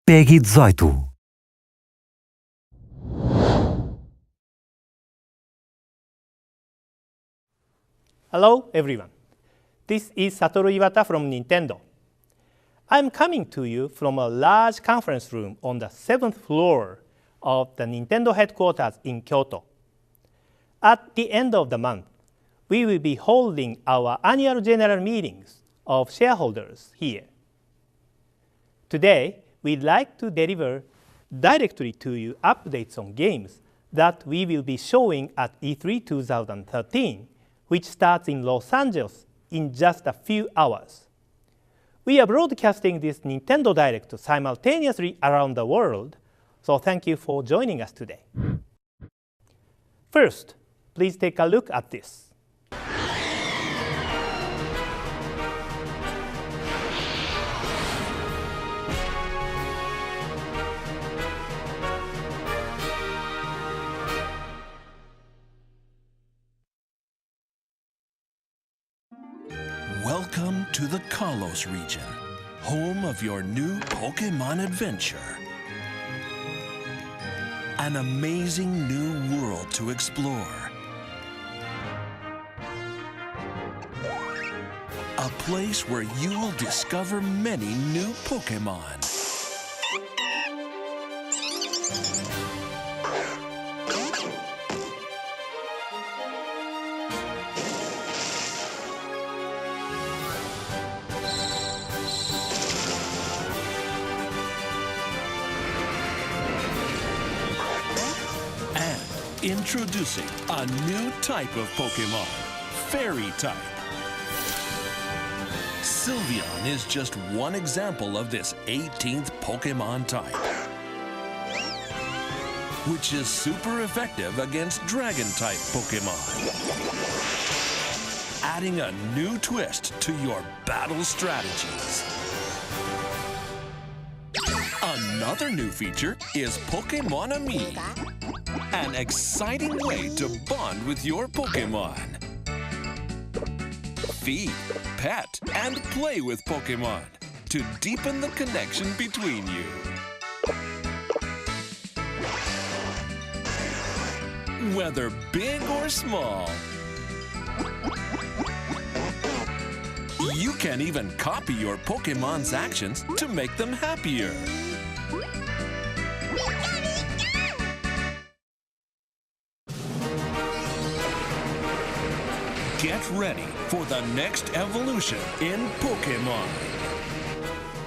PEGI 18. Hello everyone, this is Satoru Iwata from Nintendo. I'm coming to you from a large conference room on the 7th floor of the Nintendo headquarters in Kyoto. At the end of the month, we will be holding our annual general meetings of shareholders here. Today, we'd like to deliver directly to you updates on games that we will be showing at E3 2013, which starts in Los Angeles in just a few hours. We are broadcasting this Nintendo Direct simultaneously around the world, so thank you for joining us today. First, please take a look at this. Welcome to the Kalos region, home of your new Pokemon adventure. An amazing new world to explore. A place where you will discover many new Pokemon. Introducing a new type of Pokemon, Fairy type. Sylveon is just one example of this 18th Pokemon type, which is super effective against Dragon-type Pokemon, adding a new twist to your battle strategies. Another new feature is Pokemon-Ami, an exciting way to bond with your Pokemon. Feed, pet, and play with Pokemon to deepen the connection between you. Whether big or small, you can even copy your Pokemon's actions to make them happier. Get ready for the next evolution in Pokemon.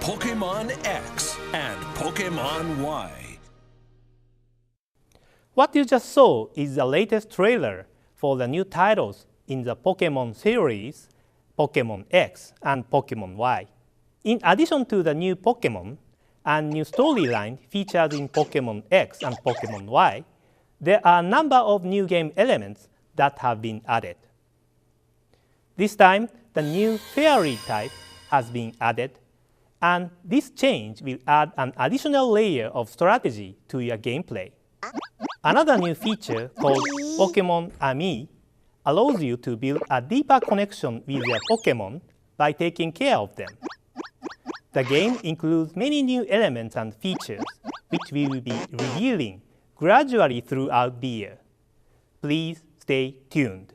Pokemon X and Pokemon Y. What you just saw is the latest trailer for the new titles in the Pokemon series, Pokemon X and Pokemon Y. In addition to the new Pokemon and new storyline featured in Pokemon X and Pokemon Y, there are a number of new game elements that have been added. This time, the new Fairy type has been added, and this change will add an additional layer of strategy to your gameplay. Another new feature called Pokemon-Ami allows you to build a deeper connection with your Pokemon by taking care of them. The game includes many new elements and features, which we will be revealing gradually throughout the year. Please stay tuned.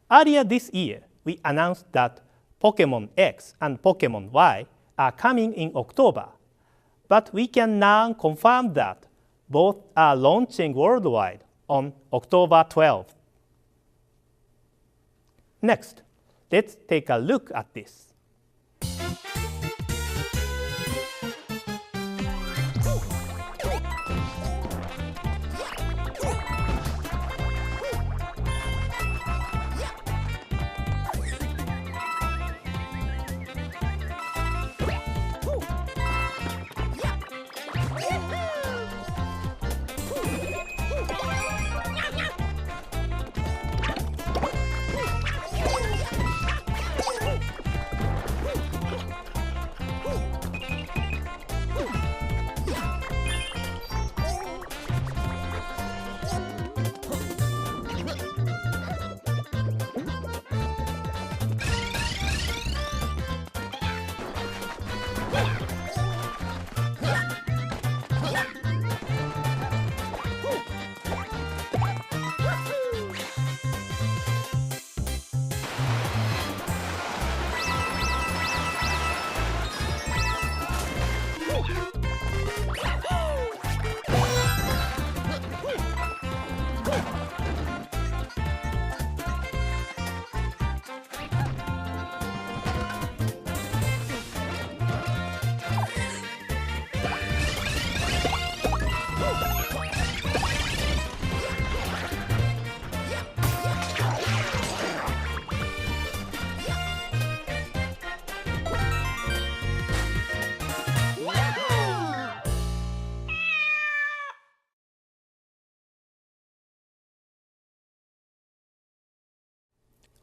Earlier this year, we announced that Pokemon X and Pokemon Y are coming in October, but we can now confirm that both are launching worldwide on October 12th. Next, let's take a look at this.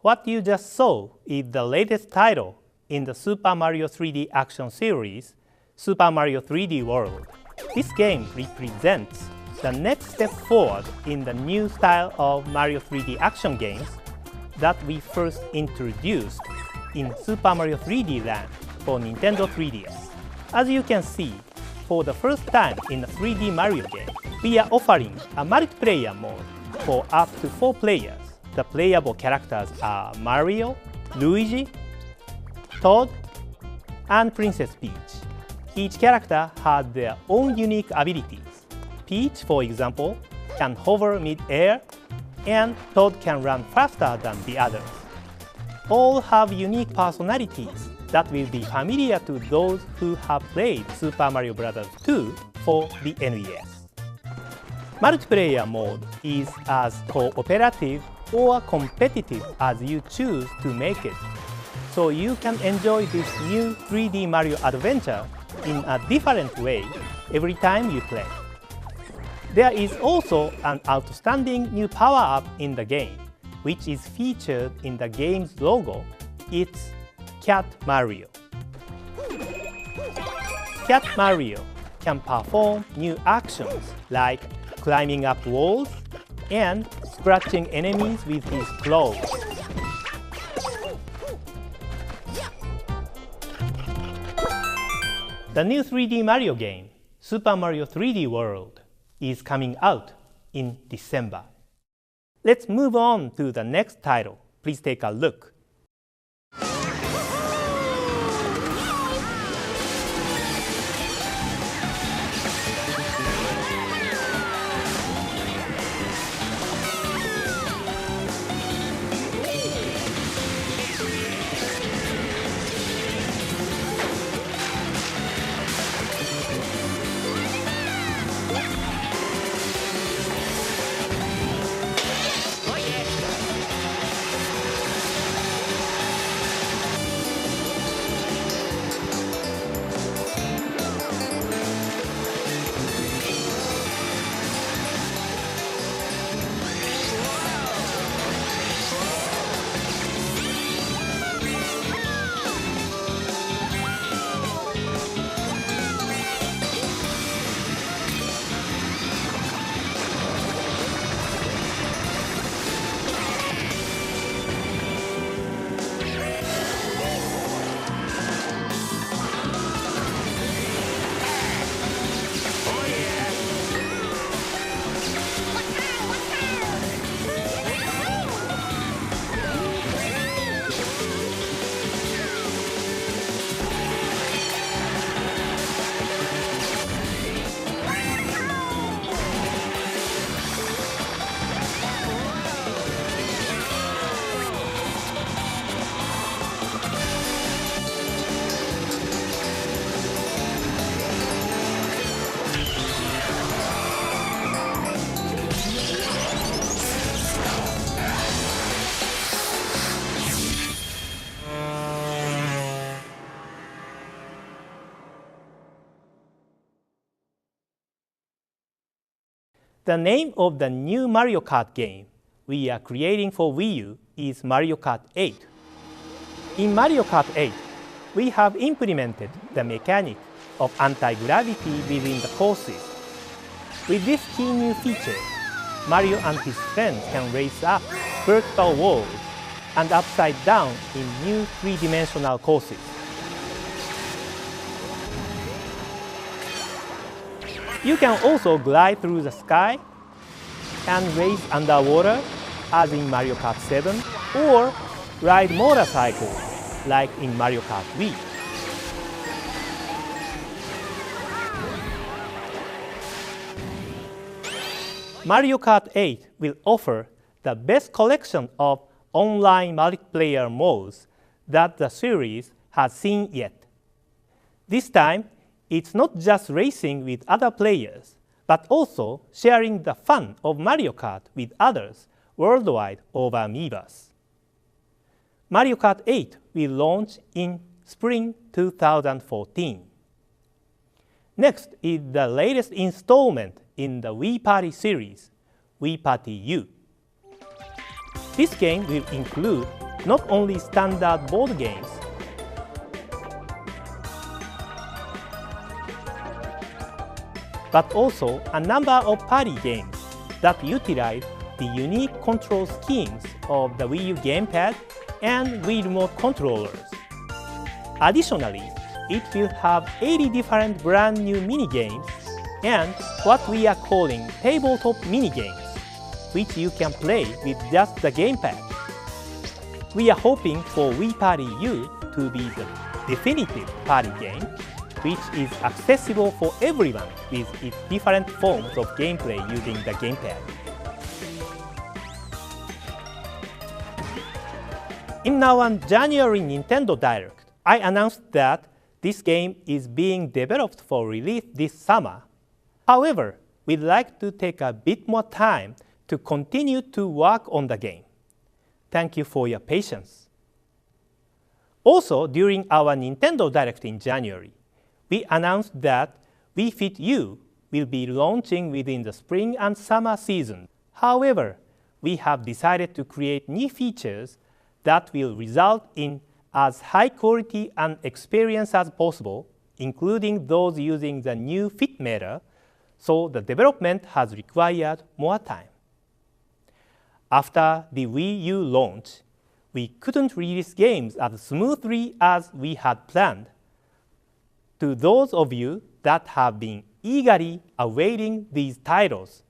What you just saw is the latest title in the Super Mario 3D action series, Super Mario 3D World. This game represents the next step forward in the new style of Mario 3D action games that we first introduced in Super Mario 3D Land for Nintendo 3DS. As you can see, for the first time in a 3D Mario game, we are offering a multiplayer mode for up to 4 players. The playable characters are Mario, Luigi, Toad, and Princess Peach. Each character has their own unique abilities. Peach, for example, can hover mid-air, and Toad can run faster than the others. All have unique personalities that will be familiar to those who have played Super Mario Bros. 2 for the NES. Multiplayer mode is as cooperative or competitive as you choose to make it, so you can enjoy this new 3D Mario adventure in a different way every time you play. There is also an outstanding new power-up in the game, which is featured in the game's logo. It's Cat Mario. Cat Mario can perform new actions like climbing up walls and scratching enemies with his claws. The new 3D Mario game, Super Mario 3D World, is coming out in December. Let's move on to the next title. Please take a look. The name of the new Mario Kart game we are creating for Wii U is Mario Kart 8. In Mario Kart 8, we have implemented the mechanic of anti-gravity within the courses. With this key new feature, Mario and his friends can race up vertical walls and upside down in new three-dimensional courses. You can also glide through the sky and race underwater, as in Mario Kart 7, or ride motorcycles, like in Mario Kart Wii. Mario Kart 8 will offer the best collection of online multiplayer modes that the series has seen yet. This time, it's not just racing with other players, but also sharing the fun of Mario Kart with others worldwide over Miiverse. Mario Kart 8 will launch in spring 2014. Next is the latest installment in the Wii Party series, Wii Party U. This game will include not only standard board games, but also a number of party games that utilize the unique control schemes of the Wii U gamepad and Wii Remote controllers. Additionally, it will have 80 different brand new minigames and what we are calling tabletop minigames, which you can play with just the gamepad. We are hoping for Wii Party U to be the definitive party game, which is accessible for everyone with its different forms of gameplay using the gamepad. In our January Nintendo Direct, I announced that this game is being developed for release this summer. However, we'd like to take a bit more time to continue to work on the game. Thank you for your patience. Also, during our Nintendo Direct in January, we announced that Wii Fit U will be launching within the spring and summer season. However, we have decided to create new features that will result in as high quality and experience as possible, including those using the new Fit meta, so the development has required more time. After the Wii U launch, we couldn't release games as smoothly as we had planned. To those of you that have been eagerly awaiting these titles,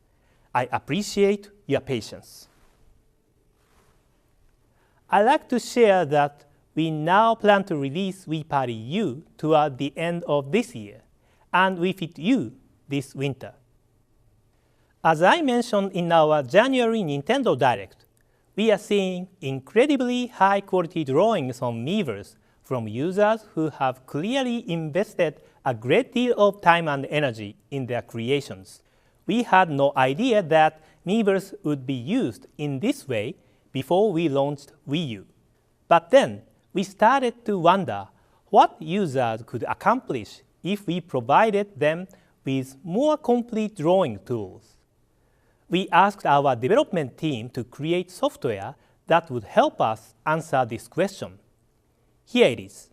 I appreciate your patience. I'd like to share that we now plan to release Wii Party U toward the end of this year, and Wii Fit U this winter. As I mentioned in our January Nintendo Direct, we are seeing incredibly high-quality drawings on Miiverse from users who have clearly invested a great deal of time and energy in their creations. We had no idea that Miiverse would be used in this way before we launched Wii U. But then, we started to wonder what users could accomplish if we provided them with more complete drawing tools. We asked our development team to create software that would help us answer this question. Here it is.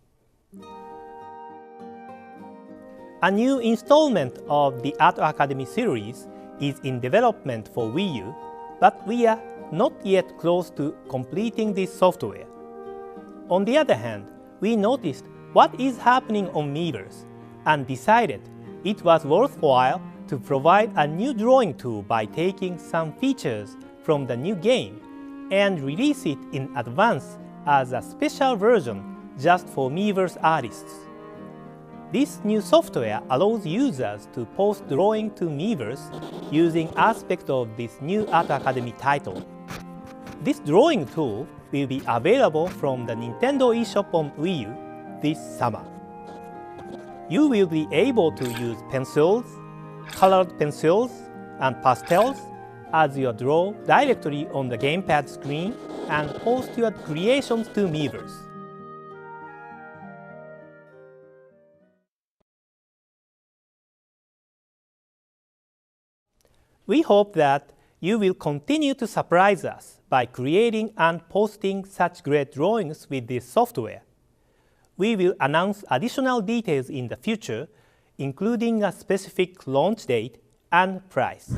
A new installment of the Art Academy series is in development for Wii U, but we are not yet close to completing this software. On the other hand, we noticed what is happening on Miiverse and decided it was worthwhile to provide a new drawing tool by taking some features from the new game and release it in advance as a special version just for Miiverse artists. This new software allows users to post drawing to Miiverse using aspects of this new Art Academy title. This drawing tool will be available from the Nintendo eShop on Wii U this summer. You will be able to use pencils, colored pencils, and pastels as you draw directly on the gamepad screen and post your creations to Miiverse. We hope that you will continue to surprise us by creating and posting such great drawings with this software. We will announce additional details in the future, including a specific launch date and price.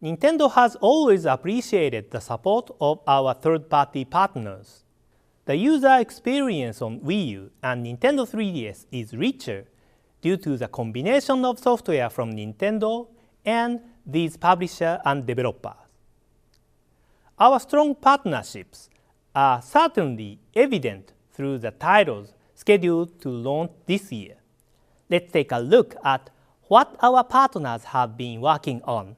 Nintendo has always appreciated the support of our third-party partners. The user experience on Wii U and Nintendo 3DS is richer due to the combination of software from Nintendo and these publishers and developers. Our strong partnerships are certainly evident through the titles scheduled to launch this year. Let's take a look at what our partners have been working on.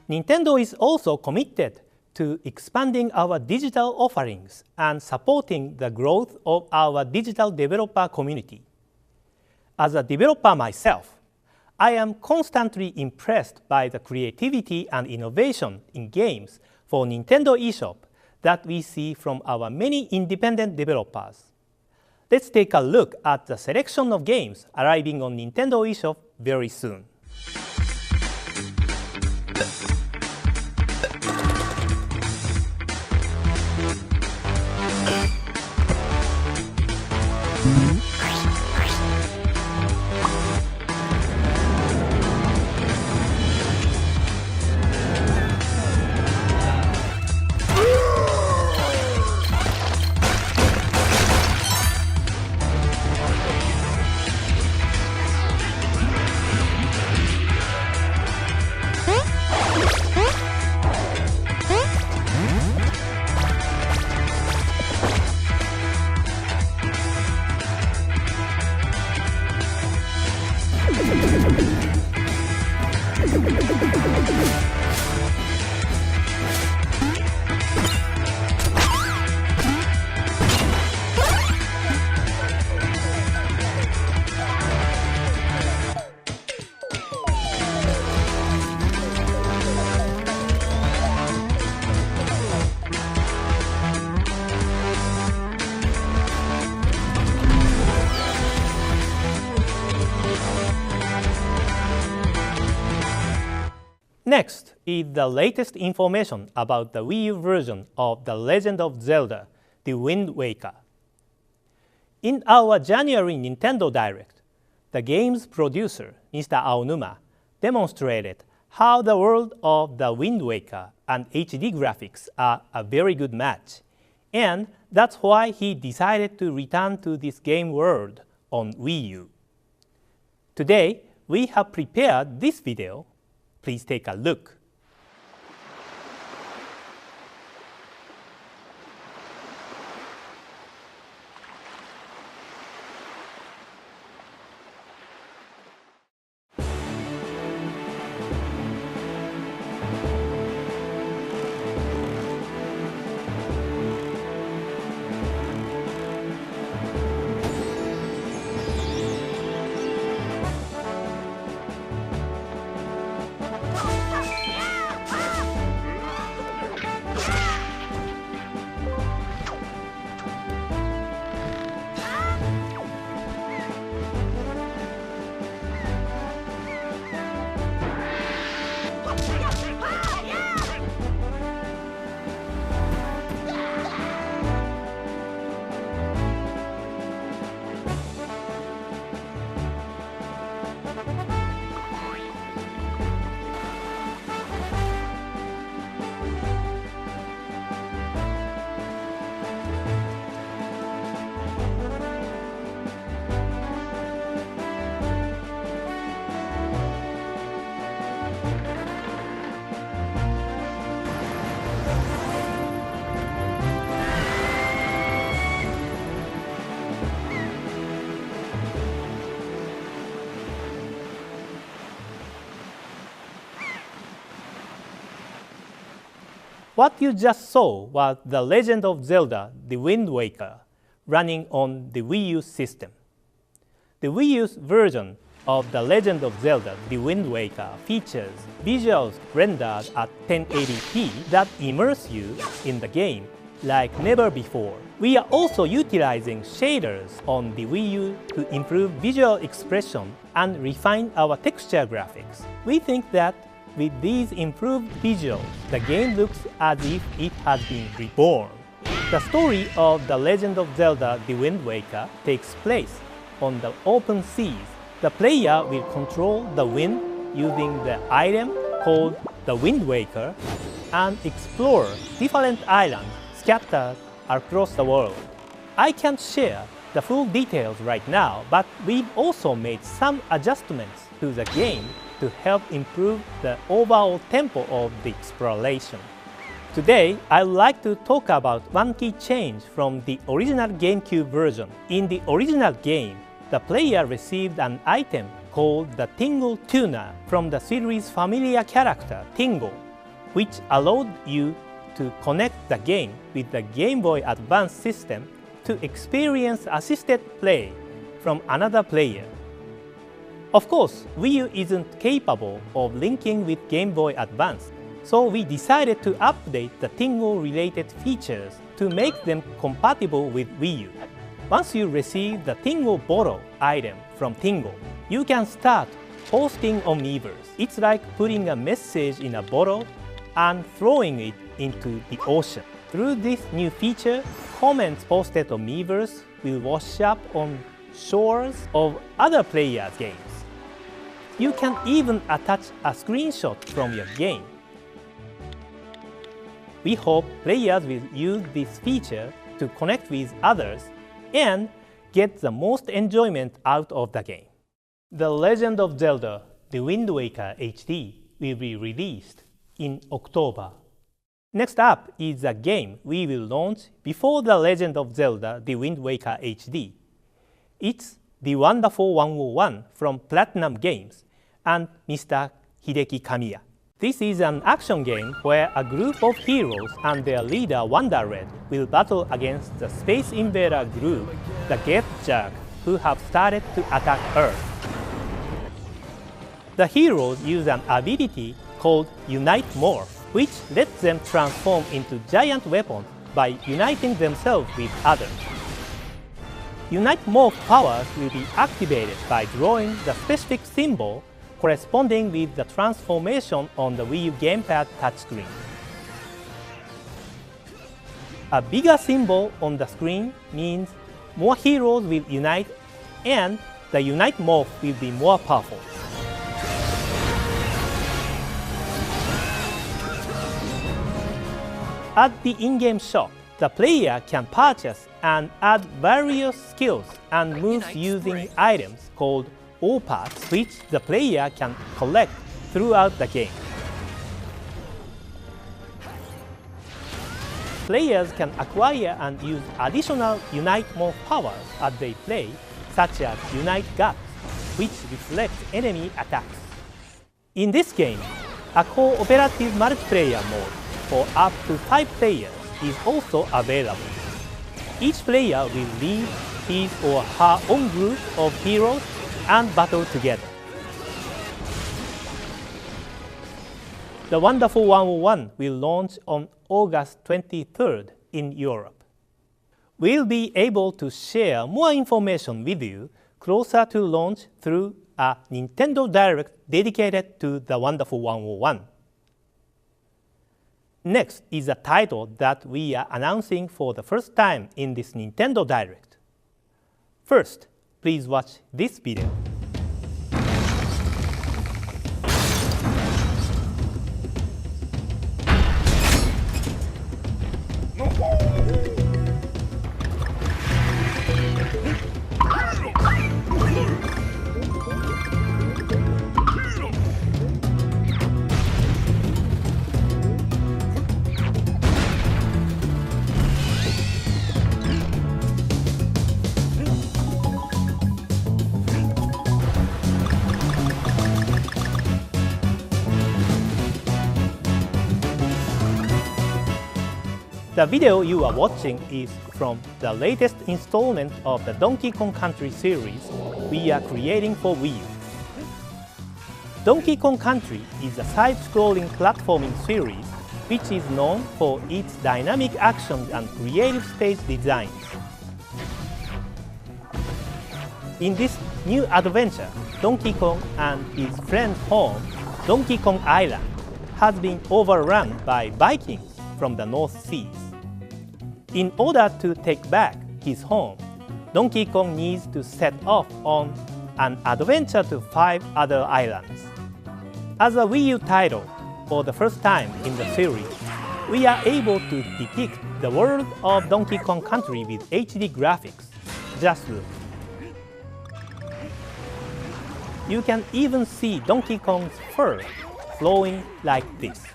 Nintendo is also committed to expanding our digital offerings and supporting the growth of our digital developer community. As a developer myself, I am constantly impressed by the creativity and innovation in games for Nintendo eShop that we see from our many independent developers. Let's take a look at the selection of games arriving on Nintendo eShop very soon. Next is the latest information about the Wii U version of The Legend of Zelda: The Wind Waker. In our January Nintendo Direct, the game's producer, Mr. Aonuma, demonstrated how the world of The Wind Waker and HD graphics are a very good match, and that's why he decided to return to this game world on Wii U. Today, we have prepared this video. Please take a look. What you just saw was The Legend of Zelda: The Wind Waker running on the Wii U system. The Wii U's version of The Legend of Zelda: The Wind Waker features visuals rendered at 1080p that immerse you in the game like never before. We are also utilizing shaders on the Wii U to improve visual expression and refine our texture graphics. We think that with these improved visuals, the game looks as if it has been reborn. The story of The Legend of Zelda: The Wind Waker takes place on the open seas. The player will control the wind using the item called the Wind Waker and explore different islands scattered across the world. I can't share the full details right now, but we've also made some adjustments to the game to help improve the overall tempo of the exploration. Today, I'd like to talk about one key change from the original GameCube version. In the original game, the player received an item called the Tingle Tuna from the series' familiar character, Tingle. which allowed you to connect the game with the Game Boy Advance system to experience assisted play from another player. Of course, Wii U isn't capable of linking with Game Boy Advance, so we decided to update the Tingle-related features to make them compatible with Wii U. Once you receive the Tingle bottle item from Tingle, you can start posting Omniverse. It's like putting a message in a bottle and throwing it into the ocean. Through this new feature, comments posted on Miiverse will wash up on shores of other players' games. You can even attach a screenshot from your game. We hope players will use this feature to connect with others and get the most enjoyment out of the game. The Legend of Zelda: The Wind Waker HD will be released in October. Next up is a game we will launch before The Legend of Zelda: The Wind Waker HD. It's The Wonderful 101 from Platinum Games and Mr. Hideki Kamiya. This is an action game where a group of heroes and their leader Wonder Red will battle against the space invader group, the Get Jerk, who have started to attack Earth. The heroes use an ability called Unite Morph, which lets them transform into giant weapons by uniting themselves with others. Unite Morph powers will be activated by drawing the specific symbol corresponding with the transformation on the Wii U gamepad touchscreen. A bigger symbol on the screen means more heroes will unite and the Unite Morph will be more powerful. At the in-game shop, the player can purchase and add various skills and moves using items called O-Parts, which the player can collect throughout the game. Players can acquire and use additional Unite Morph powers as they play, such as Unite Guts, which reflects enemy attacks. In this game, a cooperative multiplayer mode for up to 5 players is also available. Each player will lead his or her own group of heroes and battle together. The Wonderful 101 will launch on August 23rd in Europe. We'll be able to share more information with you closer to launch through a Nintendo Direct dedicated to the Wonderful 101. Next is a title that we are announcing for the first time in this Nintendo Direct. First, please watch this video. The video you are watching is from the latest installment of the Donkey Kong Country series we are creating for Wii U. Donkey Kong Country is a side-scrolling platforming series which is known for its dynamic action and creative stage designs. In this new adventure, Donkey Kong and his friend's home, Donkey Kong Island, has been overrun by Vikings from the North Seas. In order to take back his home, Donkey Kong needs to set off on an adventure to 5 other islands. As a Wii U title, for the first time in the series, we are able to depict the world of Donkey Kong Country with HD graphics. Just look. You can even see Donkey Kong's fur flowing like this.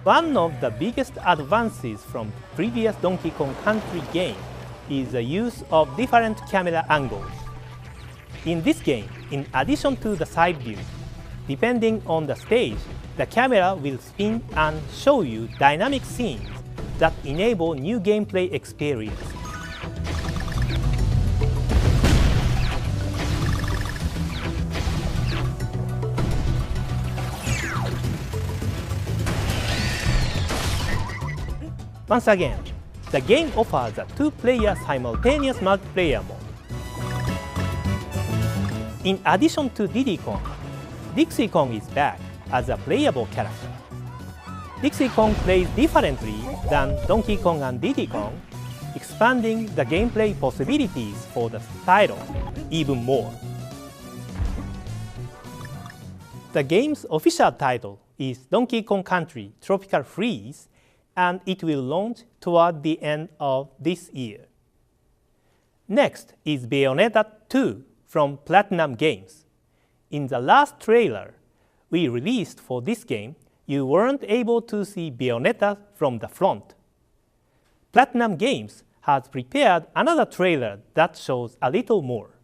One of the biggest advances from previous Donkey Kong Country game is the use of different camera angles. In this game, in addition to the side view, depending on the stage, the camera will spin and show you dynamic scenes that enable new gameplay experience. Once again, the game offers a two-player simultaneous multiplayer mode. In addition to Diddy Kong, Dixie Kong is back as a playable character. Dixie Kong plays differently than Donkey Kong and Diddy Kong, expanding the gameplay possibilities for the title even more. The game's official title is Donkey Kong Country Tropical Freeze, and it will launch toward the end of this year. Next is Bayonetta 2 from Platinum Games. In the last trailer we released for this game, you weren't able to see Bayonetta from the front. Platinum Games has prepared another trailer that shows a little more.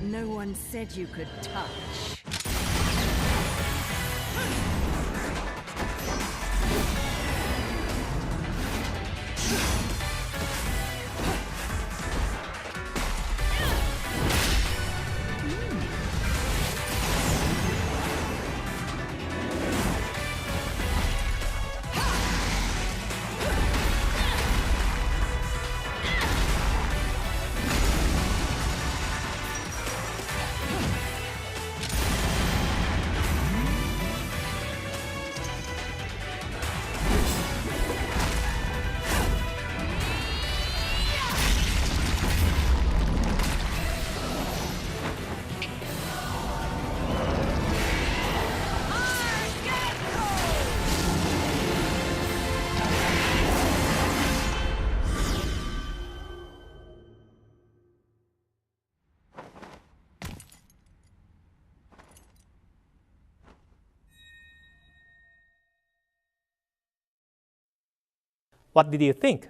No one said you could touch. What did you think?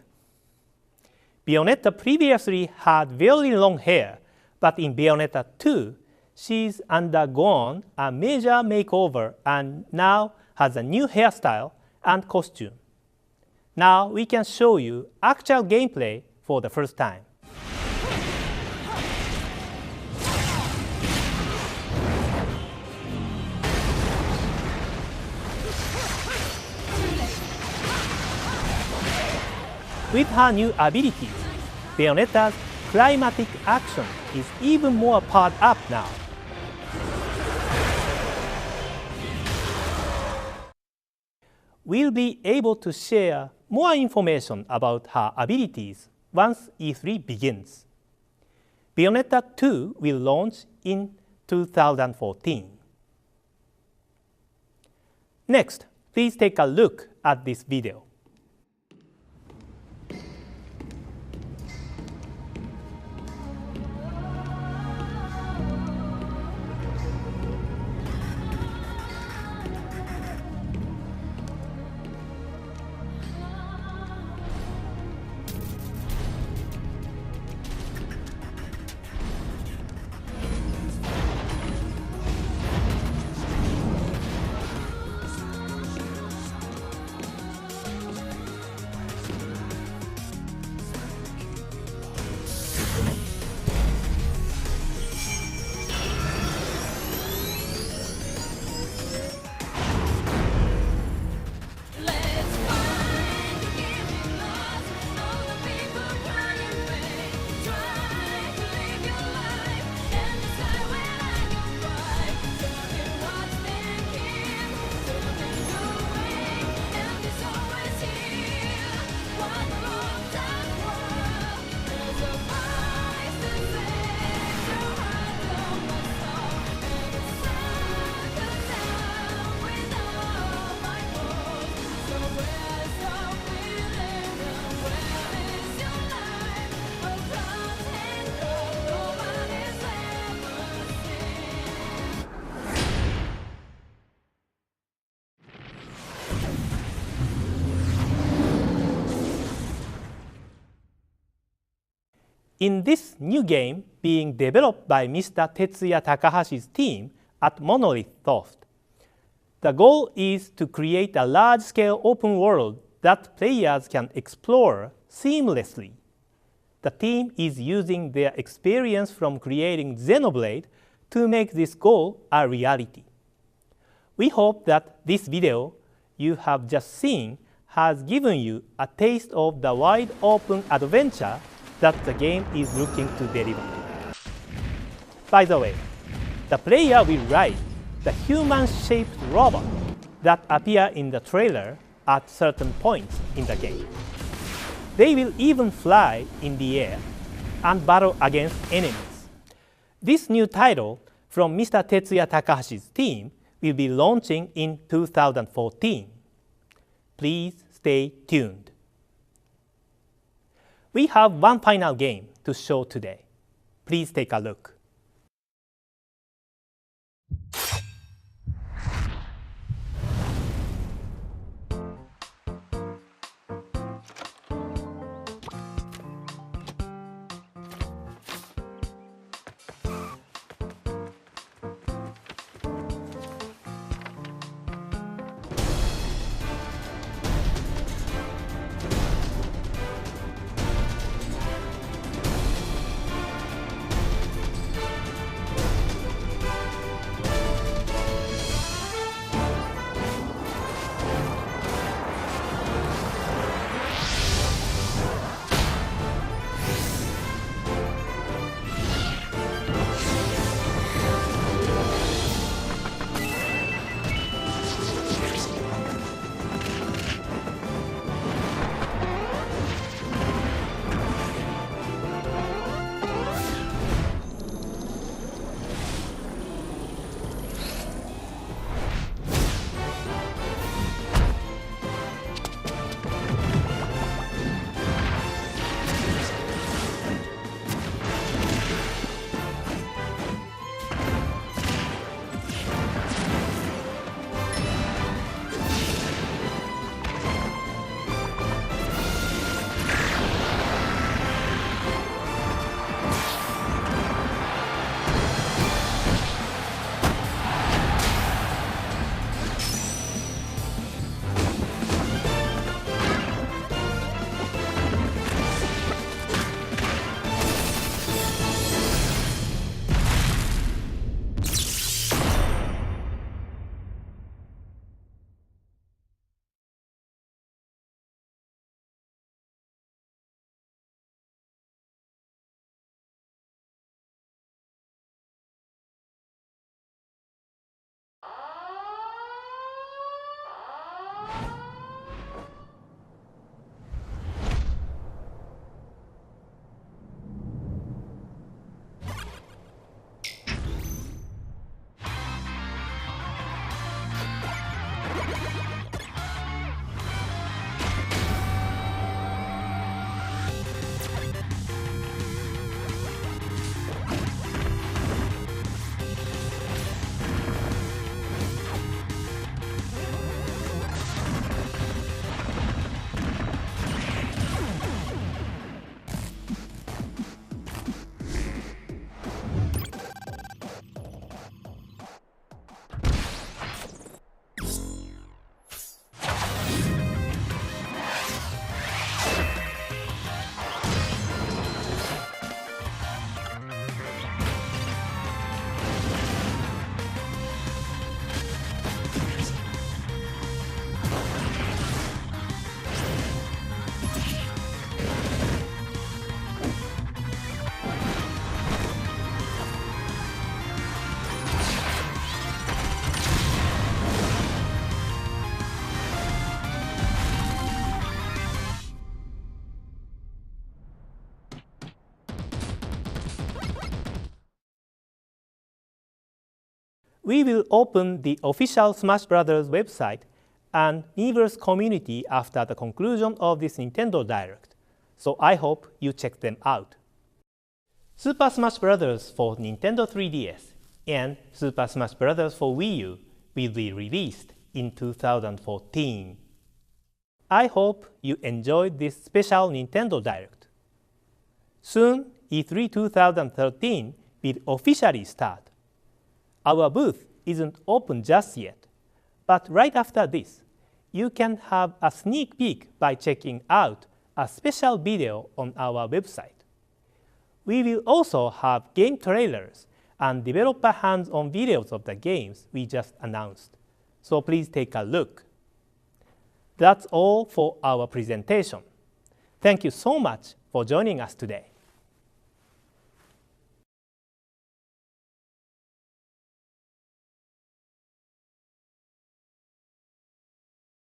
Bayonetta previously had very long hair, but in Bayonetta 2, she's undergone a major makeover and now has a new hairstyle and costume. Now we can show you actual gameplay for the first time. With her new abilities, Bayonetta's climatic action is even more powered up now. We'll be able to share more information about her abilities once E3 begins. Bayonetta 2 will launch in 2014. Next, please take a look at this video. In this new game being developed by Mr. Tetsuya Takahashi's team at Monolith Soft, the goal is to create a large-scale open world that players can explore seamlessly. The team is using their experience from creating Xenoblade to make this goal a reality. We hope that this video you have just seen has given you a taste of the wide-open adventure that the game is looking to deliver. By the way, the player will ride the human-shaped robot that appear in the trailer at certain points in the game. They will even fly in the air and battle against enemies. This new title from Mr. Tetsuya Takahashi's team will be launching in 2014. Please stay tuned. We have one final game to show today. Please take a look. We will open the official Smash Bros. Website and Miiverse community after the conclusion of this Nintendo Direct, so I hope you check them out. Super Smash Bros. For Nintendo 3DS and Super Smash Bros. For Wii U will be released in 2014. I hope you enjoyed this special Nintendo Direct. Soon E3 2013 will officially start. Our booth isn't open just yet, but right after this, you can have a sneak peek by checking out a special video on our website. We will also have game trailers and developer hands-on videos of the games we just announced, so please take a look. That's all for our presentation. Thank you so much for joining us today.